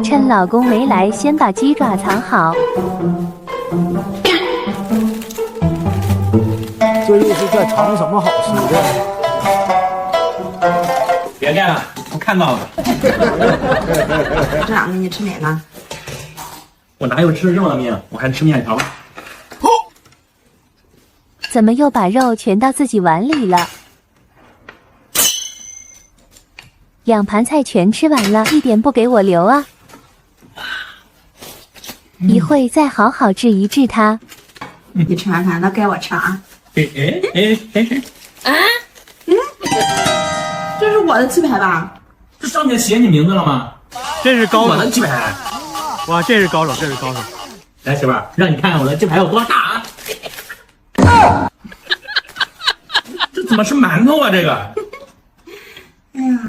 趁老公没来，先把鸡爪藏好。这又是在藏什么好吃的？别干了，我看到了。这两个你吃哪个？我哪有吃肉的命？我还吃面条。怎么又把肉全到自己碗里了？2盘菜全吃完了，一点不给我留啊！一会再好好治一治他。你吃完饭，那该我吃啊！这是我的鸡排吧？这上面写你名字了吗？这是高手，我的鸡排。哇，这是高手，这是高手。来，媳妇儿，让你看看我的鸡排有多大啊！这怎么是馒头啊？这个。